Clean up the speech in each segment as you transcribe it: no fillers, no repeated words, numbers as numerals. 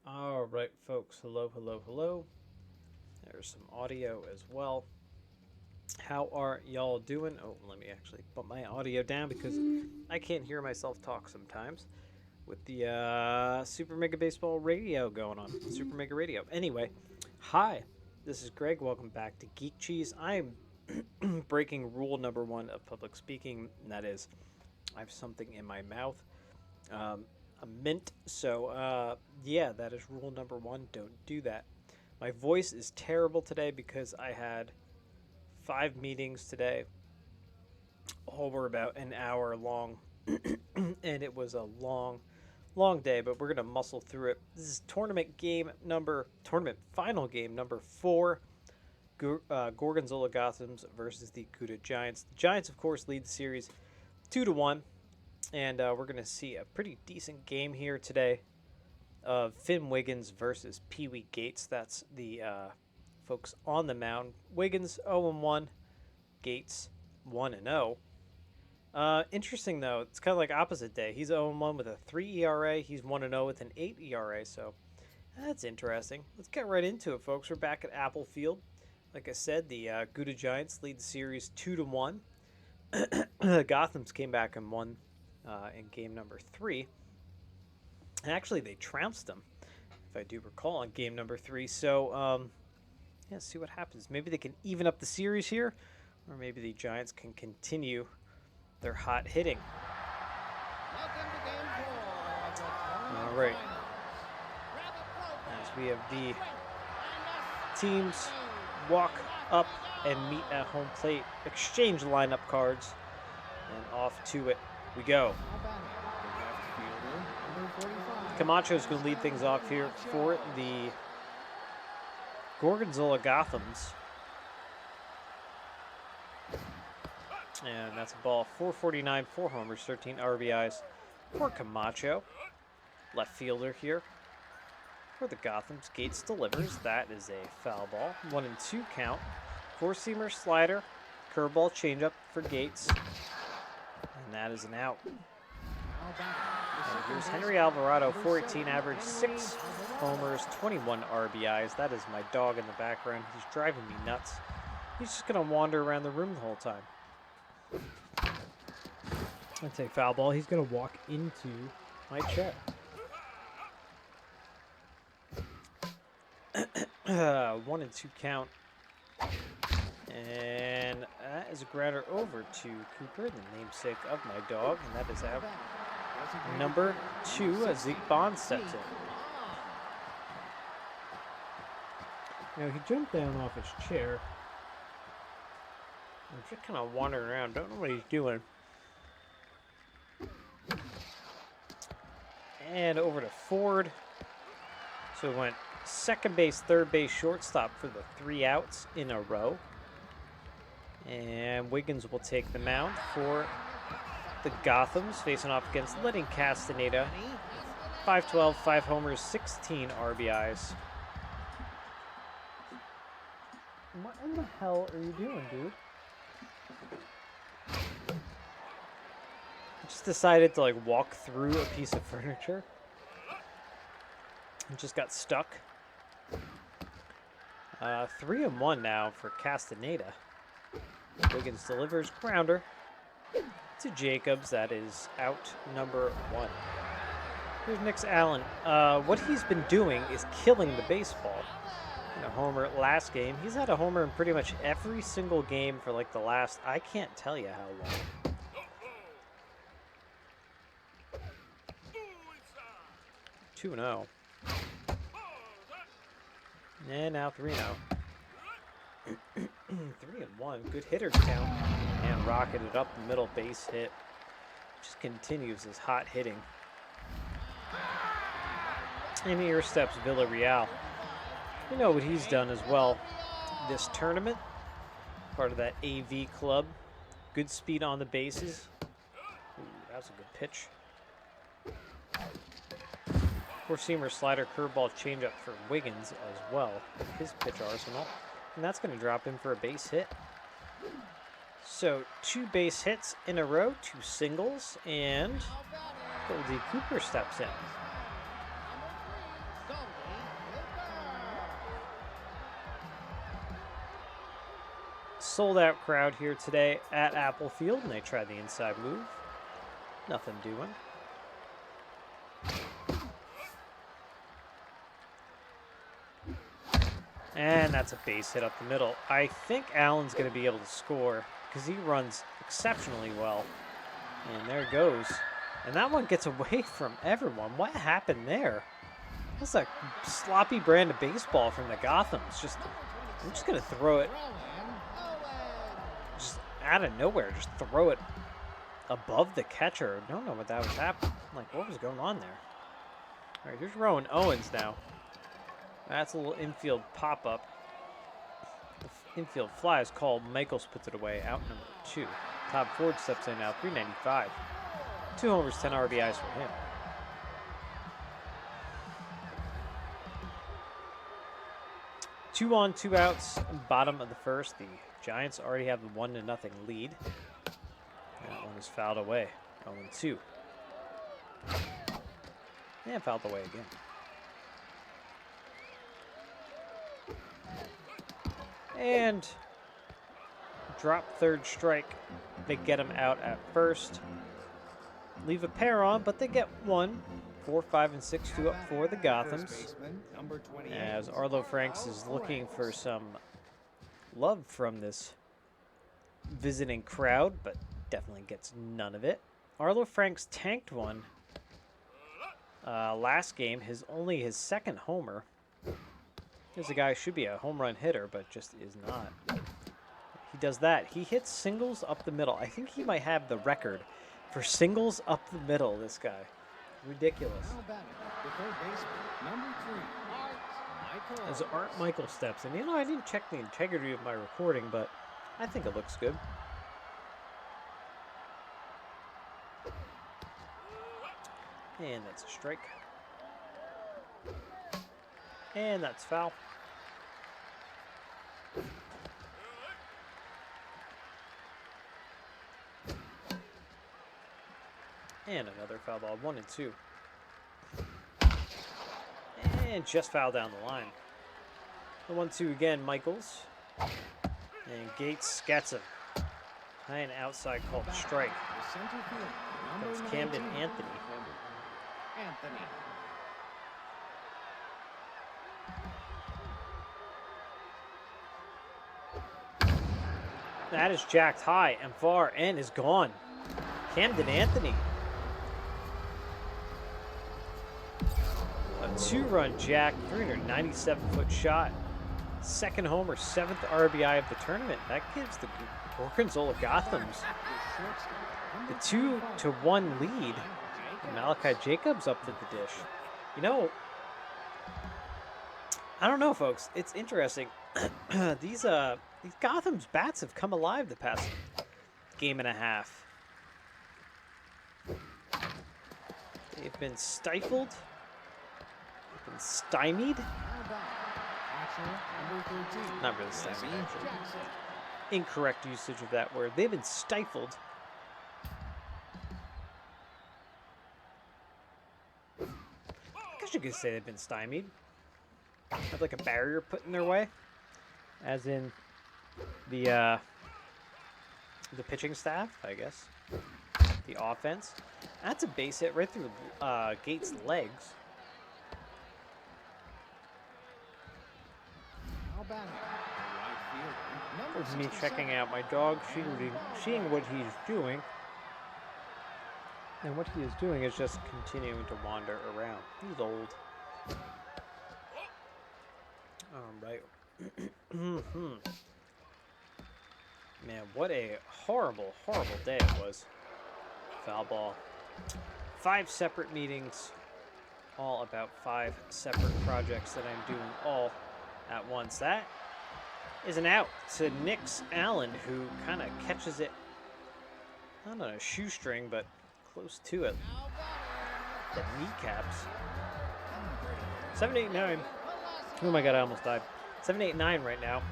All right, folks. Hello, hello, hello. There's some audio as well. How are y'all doing? Oh, let me actually put my audio down because I can't hear myself talk sometimes with the Super Mega Baseball Radio going on. Super Mega Radio. Anyway, hi. This is Greg. Welcome back to Geek Cheese. I'm breaking rule number one of public speaking, and that is I have something in my mouth. A mint. So, yeah, that is rule number one. Don't do that. My voice is terrible today because I had 5 meetings today. All were about an hour long, and it was a long day. But we're gonna muscle through it. This is tournament final game number 4. Gorgonzola Gothams versus the Gouda Giants. The Giants, of course, lead the series 2-1. And we're going to see a pretty decent game here today of Finn Wiggins versus Pee Wee Gates. That's the folks on the mound. Wiggins 0-1, Gates 1-0. Interesting, though. It's kind of like opposite day. He's 0-1 with a 3 ERA. He's 1-0 with an 8 ERA. So that's interesting. Let's get right into it, folks. We're back at Apple Field. Like I said, the Gouda Giants lead the series 2-1. Gothams came back and won in game number 3. And actually, they trounced them, if I do recall, in game number 3. So, yeah, see what happens. Maybe they can even up the series here, or maybe the Giants can continue their hot hitting. All right. As we have the teams walk up and meet at home plate, exchange lineup cards, and off to it we go. Camacho's going to lead things off here for the Gorgonzola Gothams. And that's a ball. 449, 4 homers, 13 RBIs for Camacho. Left fielder here for the Gothams. Gates delivers. That is a foul ball. 1-2 count. Four-seamer slider. Curveball changeup for Gates. And that is an out. And here's Henry Alvarado, 418 average, 6 homers, 21 RBIs. That is my dog in the background. He's driving me nuts. He's just going to wander around the room the whole time. That's a foul ball. He's going to walk into my chair. 1-2 count. And that is a grounder over to Cooper, the namesake of my dog, and that is out. Number 2 as Zeke Bond steps in. Now he jumped down off his chair. I'm just kind of wandering around, don't know what he's doing. And over to Ford. So it went second base, third base, shortstop for the 3 outs in a row. And Wiggins will take the mound for the Gothams, facing off against Lenny Castaneda. 512, 5 homers, 16 RBIs. What in the hell are you doing, dude? I just decided to walk through a piece of furniture. And just got stuck. 3-1 now for Castaneda. Wiggins delivers, grounder to Jacobs. That is out number 1. Here's Nick Allen. What he's been doing is killing the baseball. A homer last game. He's had a homer in pretty much every single game for the last, I can't tell you how long. Two and 0. And now 3-0. 3-1. Good hitters count. And rocketed up the middle, base hit. Just continues his hot hitting. And here steps Villarreal. You know what he's done as well this tournament. Part of that AV club. Good speed on the bases. Ooh, that was a good pitch. Four-seamer slider, curveball, changeup for Wiggins as well. His pitch arsenal. And that's going to drop him for a base hit. So 2 base hits in a row, 2 singles, and Goldie Cooper steps in. sold out crowd here today at Apple Field, and they tried the inside move. Nothing doing. And that's a base hit up the middle. I think Allen's going to be able to score because he runs exceptionally well. And there it goes. And that one gets away from everyone. What happened there? That's a sloppy brand of baseball from the Gothams. I'm just going to throw it just out of nowhere. Just throw it above the catcher. I don't know what that was happening. Like, what was going on there? All right, here's Rowan Owens now. That's a little infield pop-up. The infield fly is called. Michaels puts it away. Out number 2. Todd Ford steps in now. 395. 2 homers, 10 RBIs for him. Two on, 2 outs. Bottom of the first. The Giants already have the 1-0 lead. That one is fouled away. 0-2. And fouled away again. And drop third strike. They get him out at first. Leave a pair on, but they get 1. 4, 5, and 6, 2 up for the Gothams. As Arlo Franks is looking for some love from this visiting crowd, but definitely gets none of it. Arlo Franks tanked one last game. Only his second homer. Here's a guy who should be a home run hitter, but just is not. He does that. He hits singles up the middle. I think he might have the record for singles up the middle, this guy. Ridiculous. As Art Michael steps in. You know, I didn't check the integrity of my recording, but I think it looks good. And that's a strike. And that's foul. And another foul ball, 1 and 2. And just foul down the line. The 1-2 again, Michaels. And Gates gets him. High and outside called a strike. That's Camden Anthony. That is jacked high and far and is gone. Camden Anthony. A 2-run jack, 397-foot shot. Second homer, 7th RBI of the tournament. That gives the Gorgonzola Gothams the 2-1 lead. Malachi Jacobs up to the dish. You know, I don't know, folks. It's interesting. These Gotham's bats have come alive the past game and a half. They've been stifled. They've been stymied. Not really stymied, actually. Incorrect usage of that word. They've been stifled. I guess you could say they've been stymied. Have like a barrier put in their way. As in the pitching staff, I guess. The offense. That's a base hit right through Gates' legs. There's me checking out my dog, seeing what he's doing. And what he is doing is just continuing to wander around. He's old. Alright. Man, what a horrible, horrible day it was. Foul ball. 5 separate meetings, all about 5 separate projects that I'm doing all at once. That is an out to Nix Allen, who kind of catches it, not on a shoestring, but close to it. The kneecaps. 7-8-9. Oh my god, I almost died. 7-8-9 right now.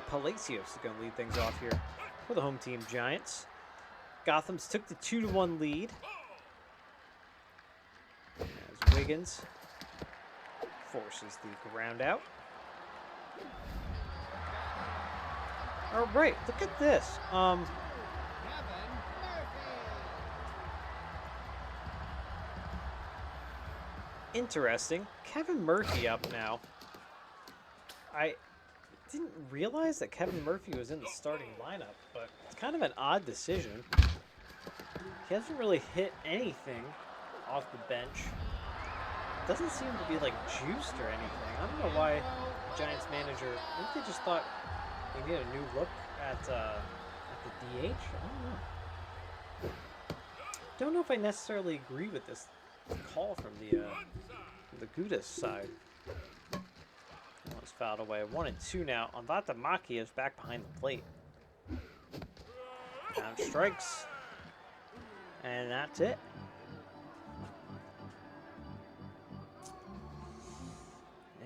Palacios is going to lead things off here for the home team Giants. Gothams took the 2-1 lead. As Wiggins forces the ground out. All right, look at this. Interesting. Kevin Murphy up now. I didn't realize that Kevin Murphy was in the starting lineup, but it's kind of an odd decision. He hasn't really hit anything off the bench. Doesn't seem to be like juiced or anything. I don't know why the Giants manager. I think they just thought they needed a new look at the DH. I don't know. Don't know if I necessarily agree with this call from the Gouda side. That was fouled away. 1-2 now. Anvata Maki is back behind the plate. Down strikes. And that's it.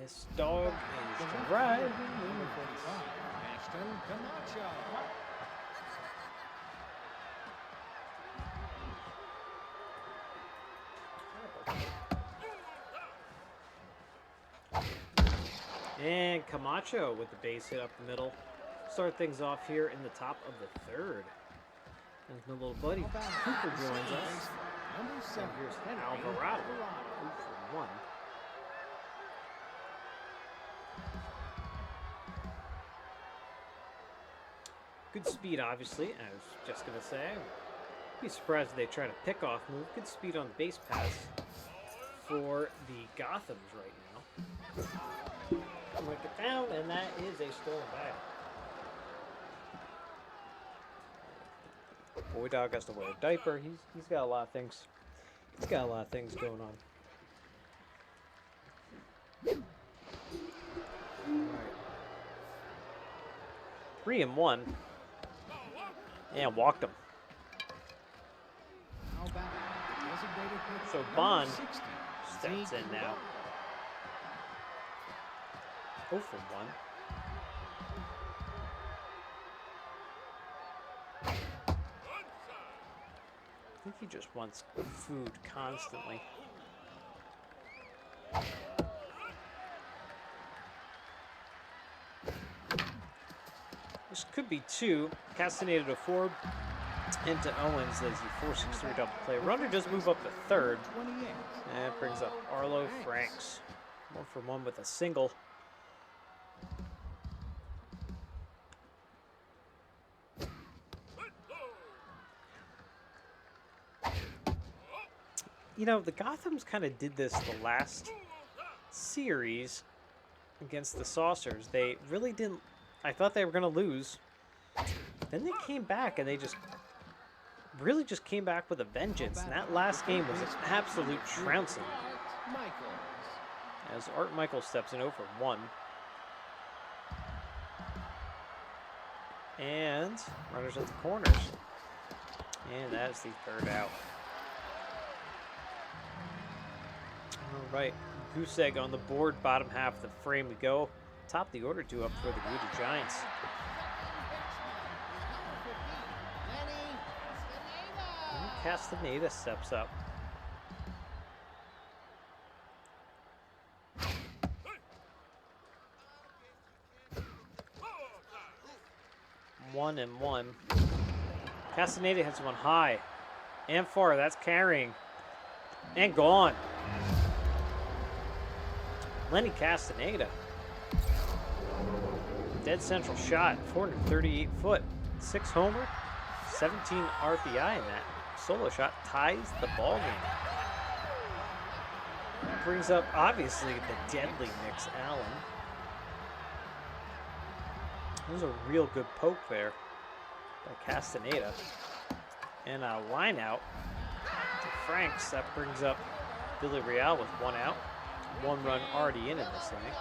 This dog is driving me. And Camacho with the base hit up the middle. Start things off here in the top of the third. And my little buddy Cooper joins us. And here's Alvarado. 0-for-1. Good speed, obviously. I was just going to say. I'd be surprised if they try to pick off move. Good speed on the base pass for the Gothams right now. Look it down, and that is a stolen bag. Boy Dog has to wear a diaper. He's got a lot of things. He's got a lot of things going on. All right. 3-1. And walked him. So Bond steps in now. 0-for-1. I think he just wants food constantly. This could be 2. Castaneda to Ford into Owens as he 4-6-3 double play. Runner does move up to third. And it brings up Arlo Franks. 1-for-1 with a single. You know, the Gothams kind of did this the last series against the Saucers. They really didn't. I thought they were going to lose. Then they came back and they just really just came back with a vengeance. And that last game was an absolute trouncing. As Art Michaels steps in 0-for-1. And runners at the corners. And that is the third out. All right, goose egg on the board, bottom half of the frame we go. Top of the order 2 up for the Gouda Giants. And Castaneda steps up. One and one. Castaneda hits one high and far. That's carrying and gone. Lenny Castaneda. Dead central shot, 438 foot, 6 homer, 17 RBI in that solo shot, ties the ball game. Brings up obviously the deadly Nick Allen. That was a real good poke there by Castaneda. And a line out to Franks. That brings up Billy Real with 1 out. 1 run already in this inning.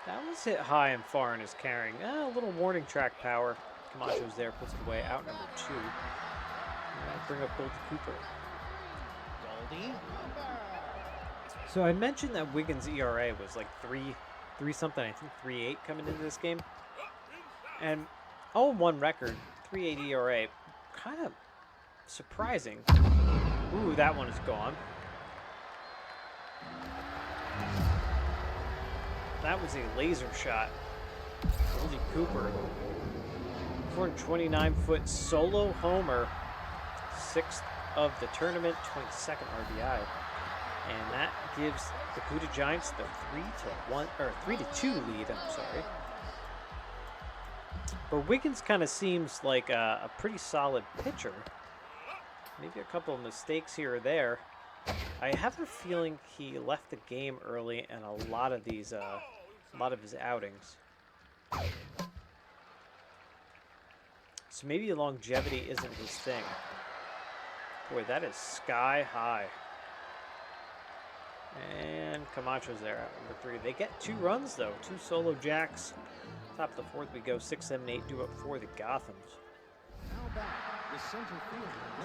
That was hit high and far in his carrying. A little warning track power. Camacho's there, puts it away. Out number 2. Bring up Goldie Cooper. Goldie. So I mentioned that Wiggins' ERA was like 3 something. I think 3.8 coming into this game. And 0-1 record, 3.8 ERA, kind of surprising Ooh, that one is gone. That was a laser shot. Goldie Cooper. 429-foot solo homer. 6th of the tournament, 22nd RBI. And that gives the Gouda Giants the 3-2 lead, I'm sorry. But Wiggins kind of seems like a pretty solid pitcher. Maybe a couple of mistakes here or there. I have a feeling he left the game early in a lot of these, a lot of his outings. So maybe longevity isn't his thing. Boy, that is sky high. And Camacho's there at number 3. They get 2 runs, though. 2 solo jacks. Top of the 4th, we go 6, 7, 8, due up for the Gothams.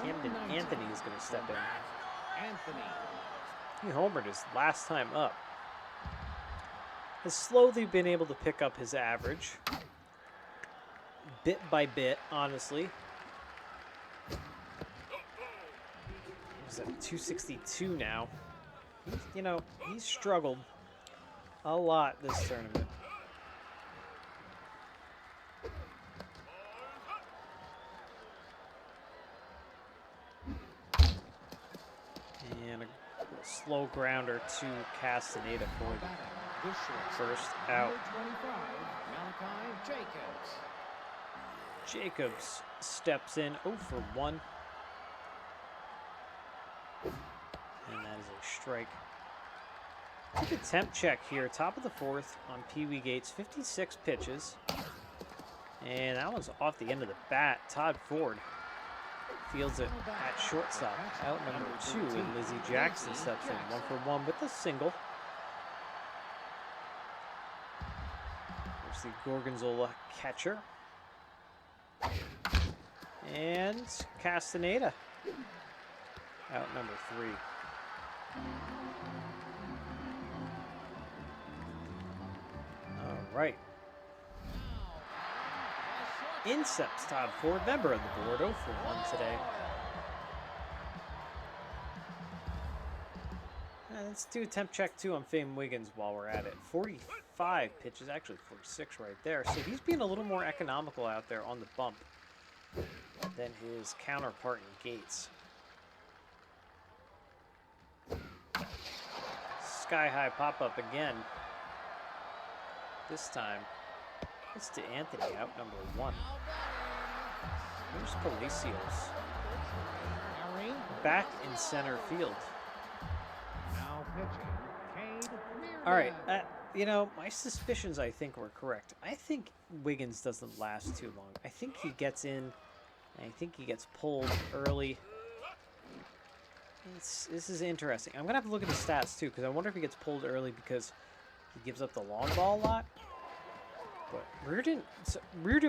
Camden Anthony is going to step in. He homered his last time up. Has slowly been able to pick up his average. Bit by bit, honestly. He's at 262 now. He's struggled a lot this tournament. And a slow grounder to Castaneda for the first out. Jacobs steps in 0 for 1. And that is a strike. Quick attempt check here. Top of the 4th on Pee Wee Gates. 56 pitches. And that one's off the end of the bat. Todd Ford fields it at shortstop. Out number 2, and Lizzie Jackson steps in 1 for 1 with a single. There's the Gorgonzola catcher. And Castaneda. Out number 3. All right. Incepts Todd Ford, member of the board, 0 for 1 today. And let's do a temp check, too, on Fame Wiggins while we're at it. 45 pitches, actually 46 right there. So he's being a little more economical out there on the bump than his counterpart in Gates. Sky-high pop-up again. This time, it's to Anthony, out number 1. Here's Palacios. Back in center field. All right, my suspicions, I think, were correct. I think Wiggins doesn't last too long. I think he gets in, and I think he gets pulled early. This is interesting. I'm going to have to look at the stats, too, because I wonder if he gets pulled early because he gives up the long ball a lot. But Reardon,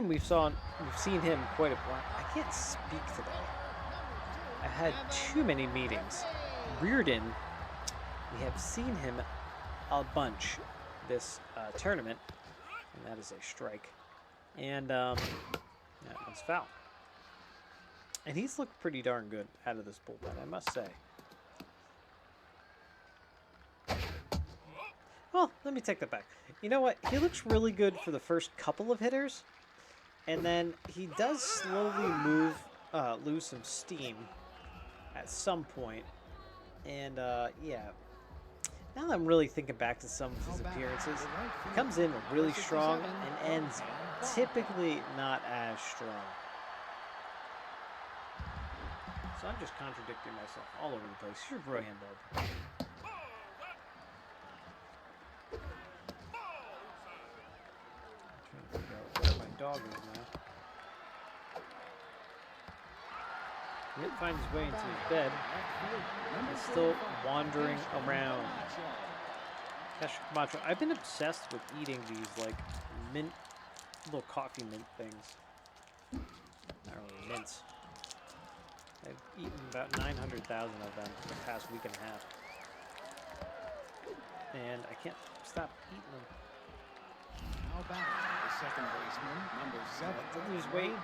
we've seen him quite a lot. I can't speak today. I had too many meetings. Reardon, we have seen him a bunch this tournament, and that is a strike. And that one's foul. And he's looked pretty darn good out of this bullpen, I must say. Well, let me take that back. You know what? He looks really good for the first couple of hitters, and then he does slowly lose some steam at some point. And, yeah. Now that I'm really thinking back to some of his appearances, he comes in really strong and ends typically not as strong. So I'm just contradicting myself all over the place. Here's Roy Handel. I'm trying to figure out where my dog is now. He didn't find his way into his bed. He's still wandering around. Cash Camacho. I've been obsessed with eating these, like, little coffee mint things. Not really mints. I've eaten about 900,000 of them for the past week and a half. And I can't stop eating them. How about the second baseman, number 7, to lose weight.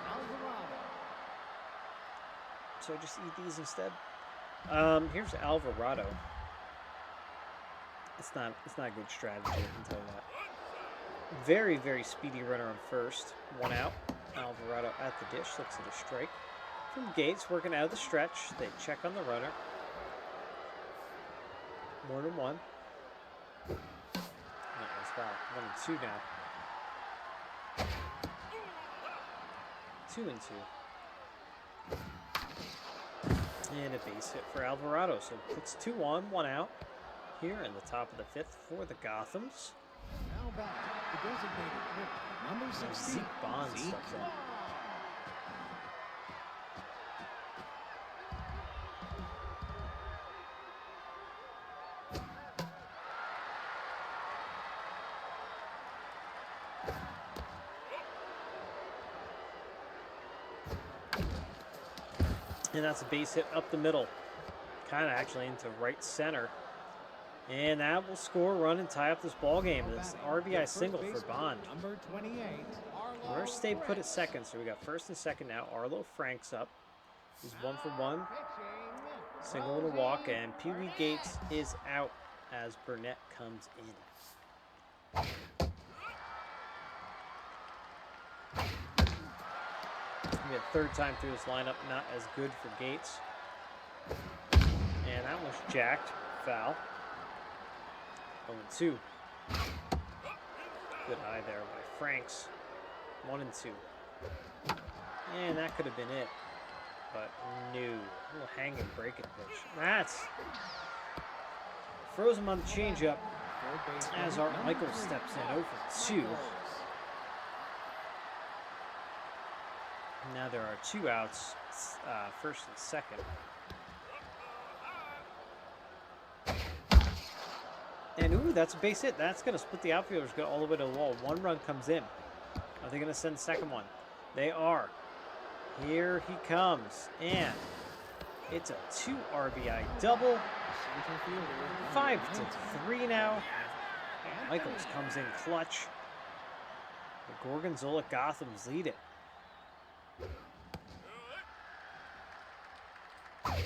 So I just eat these instead. Here's Alvarado. It's not a good strategy, I can tell you that. Very, very speedy runner on first. One out. Alvarado at the dish. Looks at a strike. From Gates, working out of the stretch. They check on the runner. 1-1. That's foul. 1-2 now. 2-2. And a base hit for Alvarado. So it puts 2 on, 1 out. Here in the top of the 5th for the Gothams. Now back, the designated hitter, number 16. Zeke Bonds steps in. And that's a base hit up the middle. Kind of actually into right center. And that will score a run and tie up this ball game. This RBI single for Bond. Number 28. We're stay put at second, so we got first and second now. Arlo Franks up. He's 1 for 1. Single and a walk, and Pee Wee Gates is out as Burnett comes in. We had third time through this lineup, not as good for Gates. And that was jacked. Foul. 0-2. Good eye there by Franks. 1-2. And that could have been it. But no. A little hanging breaking pitch. That's froze him on the changeup as Art Michaels steps in 0 for 2. Now there are 2 outs, first and second. And ooh, that's a base hit. That's going to split the outfielders, go all the way to the wall. 1 run comes in. Are they going to send the second one? They are. Here he comes. And it's a 2 RBI double. 5-3 now. Michaels comes in clutch. The Gorgonzola Gothams lead it. And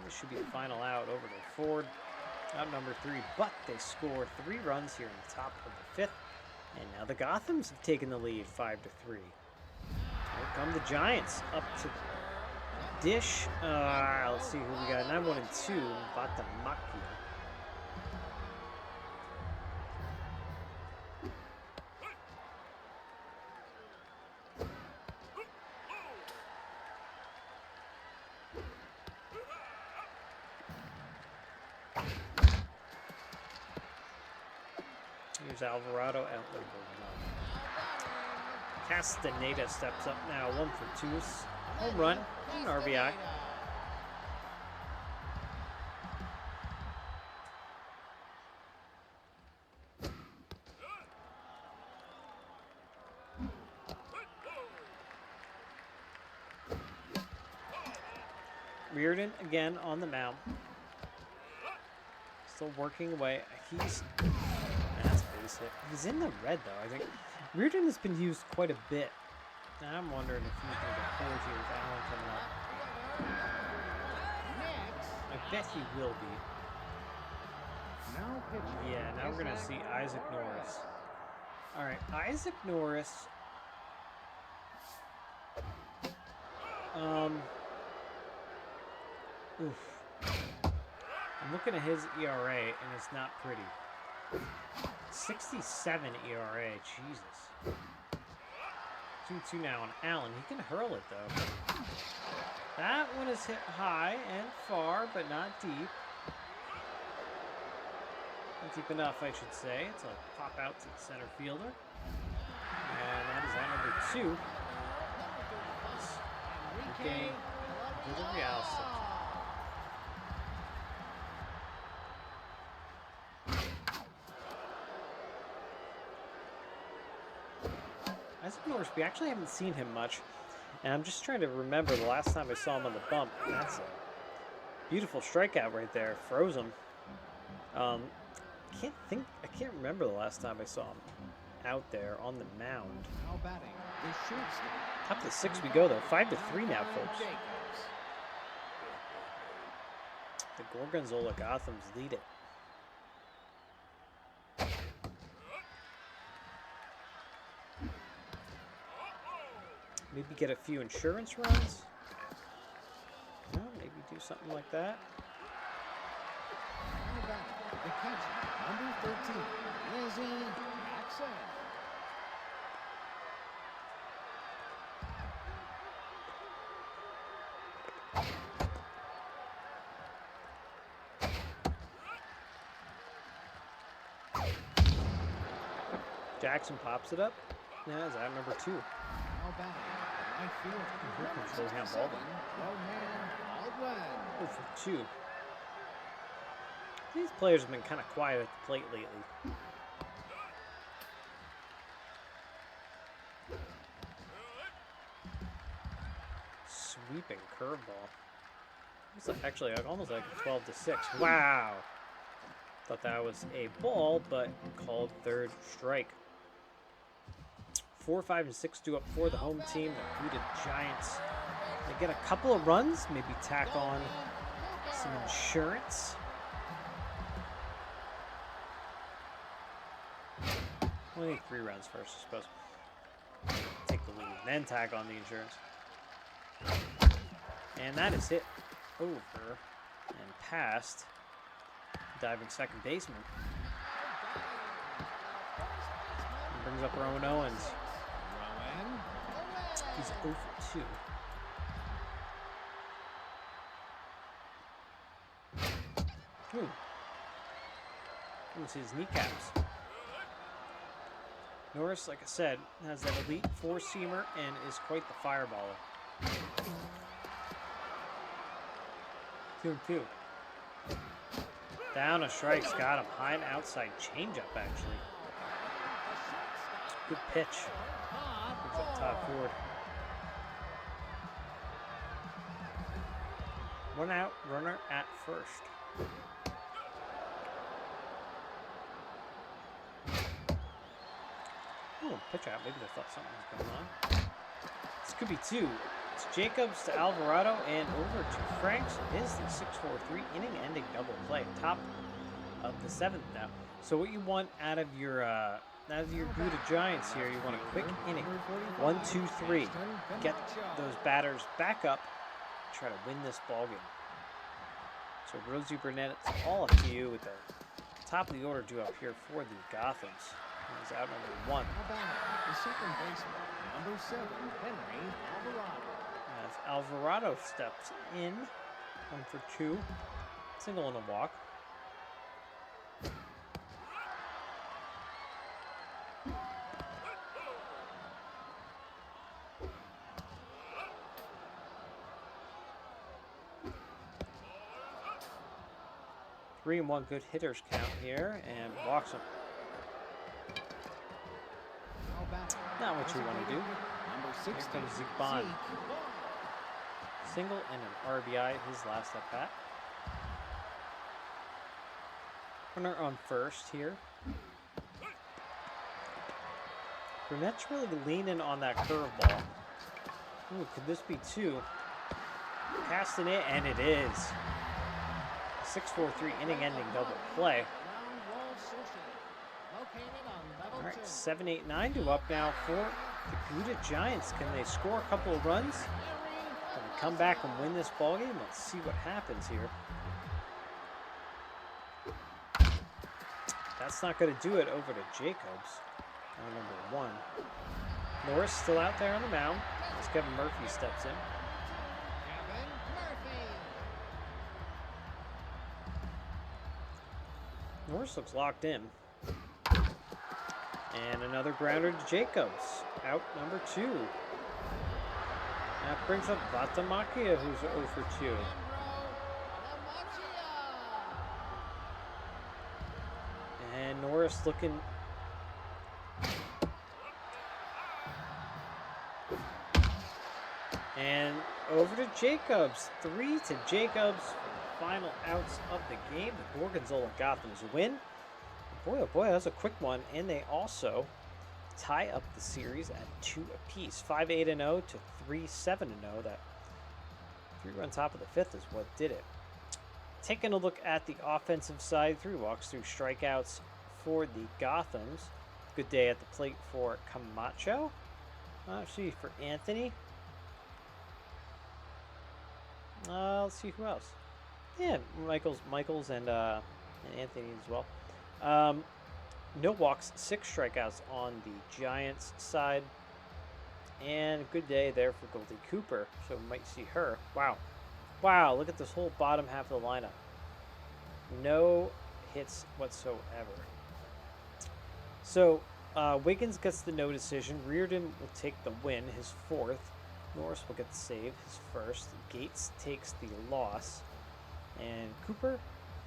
this should be the final out over to Ford. Out number 3, but they score 3 runs here in the top of the 5th. And now the Gothams have taken the lead 5-3. Here come the Giants up to the dish. Let's see who we got. 9-1-2. Batamaki. Here's Alvarado out number 1. Castaneda steps up now, 1 for 2. Home run, an RBI. Reardon again on the mound. Still working away. That's a base hit. He's in the red though, I think. Reardon has been used quite a bit. Now I'm wondering if he's going to get pulled here with Allen coming up. I bet he will be. Yeah, now we're going to see Isaac Norris. All right, Isaac Norris. Oof. I'm looking at his ERA, and it's not pretty. 67 ERA, Jesus. 2-2 now on Allen. He can hurl it, though. That one is hit high and far, but not deep. Not deep enough, I should say. It's a pop out to the center fielder. And that is out number 2. Okay. Delivery out. Isaac Norris, we actually haven't seen him much, and I'm just trying to remember the last time I saw him on the bump. That's a beautiful strikeout right there. Froze him. I can't remember the last time I saw him out there on the mound. Top of the 6th we go though. 5-3 now, folks. The Gorgonzola Gothams lead it. Maybe get a few insurance runs. No, maybe do something like that. The catcher, number 13, Lizzie Jackson. Jackson pops it up. Yeah, is that number 2? Now back at right field. Control hand ball. Rohan Baldwin. Oh, for 2. These players have been kind of quiet at the plate lately. Sweeping curveball. It's actually almost like a 12-6. Wow. Thought that was a ball, but called third strike. 4, 5, and 6 due up for the home team, the Gouda Giants. They get a couple of runs, maybe tack on some insurance. We need 3 runs first, I suppose. Take the lead, then tack on the insurance. And that is hit over and past diving second baseman. And brings up Rowan Owens. He's 0 for 2. Ooh. Let's see his kneecaps. Norris, like I said, has that elite 4-seamer and is quite the fireballer. 2-2. Down a strike's got him. High and outside changeup, actually. Good pitch. Brings up top forward. 1 out, runner at first. Oh, pitch out. Maybe they thought something was going on. This could be 2. It's Jacobs to Alvarado and over to Franks. It is the 6-4-3 inning-ending double play. Top of the 7th now. So what you want out of your Gouda Giants here, you want a quick inning. 1, 2, 3. Get those batters back up. Try to win this ball game. So Rosie Burnett, it's all up to you with the top of the order due up here for the Gothams. He's out number 1. The second baseman, number 7, Henry Alvarado. As Alvarado steps in, 1 for 2, single and a walk. Three and 1 good hitters count here, and walks him. Not what you want to do. Here comes Zeke Bond. Single and an RBI, his last at bat. Runner on first here. Burnett's really leaning on that curveball. Ooh, could this be 2? Casting it, and it is. 6-4-3 inning-ending double play. All right, 7-8-9 to up now for the Gouda Giants. Can they score a couple of runs? Can they come back and win this ballgame? Let's see what happens here. That's not going to do it over to Jacobs. Number 1. Norris still out there on the mound as Kevin Murphy steps in. Norris looks locked in. And another grounder to Jacobs. Out number 2. That brings up Vatamakia, who's 0 for 2. And Norris looking. And over to Jacobs. 3 to Jacobs. Final outs of the game. The Gorgonzola Gothams win. Boy, oh boy, that was a quick one. And they also tie up the series at 2 apiece. 5-8-0 to 3-7-0. That 3-run top of the 5th is what did it. taking a look at the offensive side, 3 walks, 3 strikeouts for the Gothams. Good day at the plate for Camacho. Actually, for Anthony. Let's see who else. Yeah, Michaels, and Anthony as well. No walks, 6 strikeouts on the Giants side. And good day there for Goldie Cooper, so we might see her. Wow, look at this whole bottom half of the lineup. No hits whatsoever. So, Wiggins gets the no decision. Reardon will take the win, his 4th. Norris will get the save, his 1st. Gates takes the loss. And Cooper,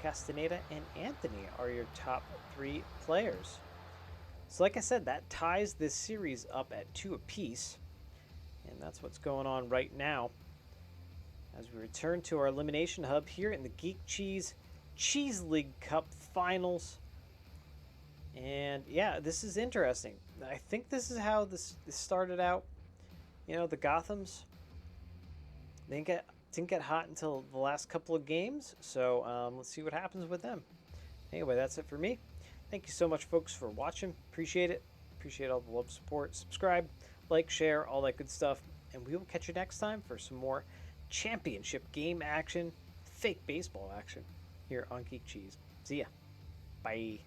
Castaneda, and Anthony are your top 3 players. So like I said, that ties this series up at 2 apiece. And that's what's going on right now as we return to our elimination hub here in the Geek Cheese League Cup Finals. And yeah, this is interesting. I think this is how this started out. You know, the Gothams, they didn't get hot until the last couple of games. So let's see what happens with them. Anyway, that's it for me. Thank you so much, folks, for watching. Appreciate it. Appreciate all the love, support. Subscribe, like, share, all that good stuff. And we will catch you next time for some more championship game action, fake baseball action here on Geek Cheese. See ya. Bye.